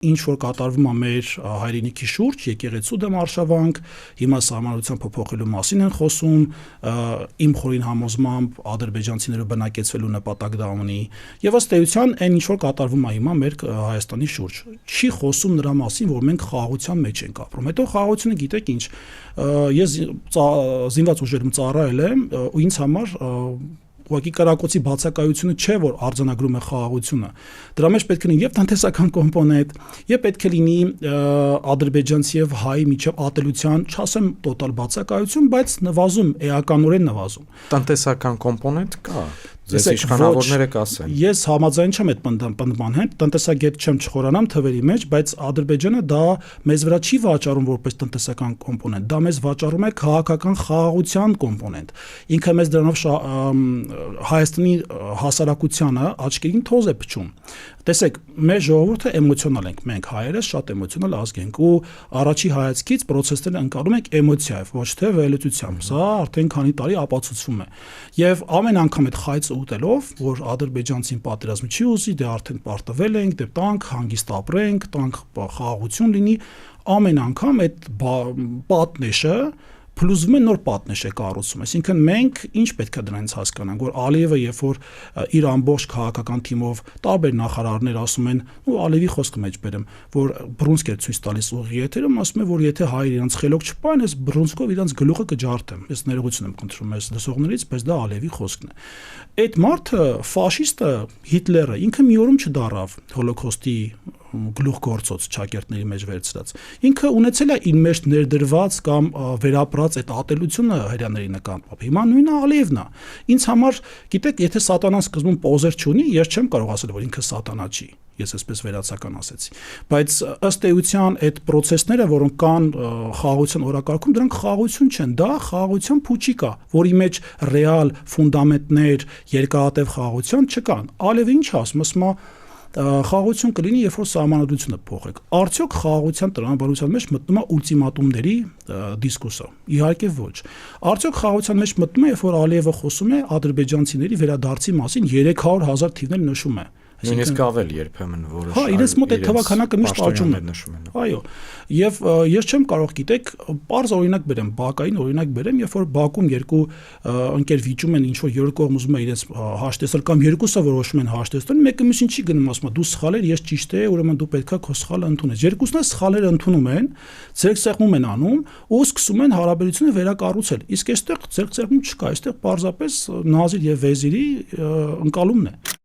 ինչ որ կատարվում է մեր հայրենիքի շուրջ, եկեղեցու դեմ արշավանք, հիմա սահմանադրության փոփոխելու մասին են խոսում, իմ խորին համոզմամբ ադրբեջանցիները բնակեցվելու նպատակ դա ունի, եւ ըստ էության այն ինչ որ կատարվում է հիմա մեր Հայաստանի շուրջ, չի խոսում նրա մասին, որ մենք խաղաղության մեջ ենք ապրում։ Հետո խաղաղությունը գիտեք ինչ, ես զինված ուժերում ծառայել եմ, ու ինձ համար ուղղակի կրակոցի բացակայությունը չէ, որ արձանագրում է խաղաղությունը։ Դրա մեջ պետք է լինի եւ տնտեսական կոմպոնենտ, եւ պետք է լինի ադրբեջանցի եւ հայ միջև ատելության, չասեմ տոտալ բացակայություն, բայց նվազում, էականորեն նվազում։ Տնտեսական կոմպոնենտ կա։ Ձեզ իշխանավորները կասեն։ Ես համաձայն չեմ այդ պնդման հետ, տնտեսագետ չեմ, չխորանամ թվերի մեջ, բայց Ադրբեջանը դա մեզ վրա չի վաճառում որպես տնտեսական կոմպոնենտ, դա մեզ վաճառում է քաղաքական խաղաղության կոմպոնենտ։ Ինքը մեզ դրանով Հայաստանի հասարակությանը աչքերին թոզ է փչում։ Տեսեք, մեր ժողովուրդը էմոցիոնալ ենք, մենք հայերս շատ էմոցիոնալ ազգ ենք ու առաջի հայացքից process-ները ընկալում ենք էմոցիայով, ոչ թե վերլուծությամբ։ Սա արդեն քանի տարի ապացուցվում է։ Եվ ամեն անգամ այդ խայծը ուտելով, որ ադրբեջանցին պատերազմ չի ուզի, դե արդեն պարտվել ենք, դե տանք, հանգիստ ապրենք, տանք խաղաղություն լինի, ամեն անգամ այդ պատնեշը փլուզվում է նոր պատնեշ է կառուցում։ Այսինքն մենք ինչ պետք է դրանից հասկանանք, որ Ալիևը երբ որ իր ամբողջ քաղաքական թիմով տարբեր նախարարներ ասում են, ու Ալիևի խոսքը մեջ բերեմ, որ Բրունսկ է ցույց տալիս ուղիղ եթերում, ասում է, որ եթե հայերը իրենց խելոք չպային, ես Բրունսկով իրենց գլուխը կջարդեմ։ Ես ներողություն եմ խնդրում ես լսողներից, բայց դա Ալիևի խոսքն է։ Այդ մարդը, ֆաշիստը, Հիտլերը ինքը մի օրում չդարավ հոլոկոստի գլուխգործոց ճակերտների մեջ վերցրած։ Ինքը ունեցել է իր մեջ ներդրված կամ վերապրած այդ ատելությունը հрьяաների նկատմամբ։ Հիմա նույնը Ալիևն է։ Ինձ համար, գիտեք, եթե սատանան սկզբում պոզեր չունի, ես չեմ կարող ասել, որ ինքը սատանա չի։ Ես այսպես վերացական ասեցի։ Բայց ըստ էության այդ process-ները, որոնք կան խաղաղության օրակարգում, դրանք խաղաղություն չեն, դա խաղաղության փուչիկ է, որի մեջ ռեալ ֆունդամենտներ, երկարատև խաղաղության չկան։ Ալիևը ինչ ասում, ասում է խաղաղություն կլինի, երբ որ սահմանադրությունը փոխեք։ Արդյոք խաղաղության տրամաբանության մեջ մտնում է ուլտիմատումների դիսկուրսը։ Իհարկե ոչ։ Արդյոք խաղաղության մեջ մտնում է, երբ որ Ալիևը խոսում է ադրբեջանցիների վերադարձի մասին 300,000 թիվներ նշում է։ Նույնիսկ ավել երբեմն որոշ։ Հա, իրենց մոտ այդ թվականակը միշտ աճում է։ Այո։ Եվ ես չեմ կարող, գիտեք, պարզ օրինակ բերեմ, բակային օրինակ բերեմ, երբ որ Բաքում երկու ընկեր վիճում են, ինչ որ երկու կողմ ուզում է իրենց հաշտեցնել կամ երկուսը որոշում են հաշտեցնել, մեկը մյուսին չի գնում, ասում է դու սխալ ես, ես ճիշտ եմ, ուրեմն դու պետքա քո սխալը ընդունես։ Երկուսն էլ սխալերը ընդունում են, ձերքսեղմում են անում ու սկսում են հարաբերությունը վերակառուցել։ Իսկ այստեղ ձերքսեղմում չկա, այստեղ պարզապես Նազիր եւ Վեզիրի ընկալումն է։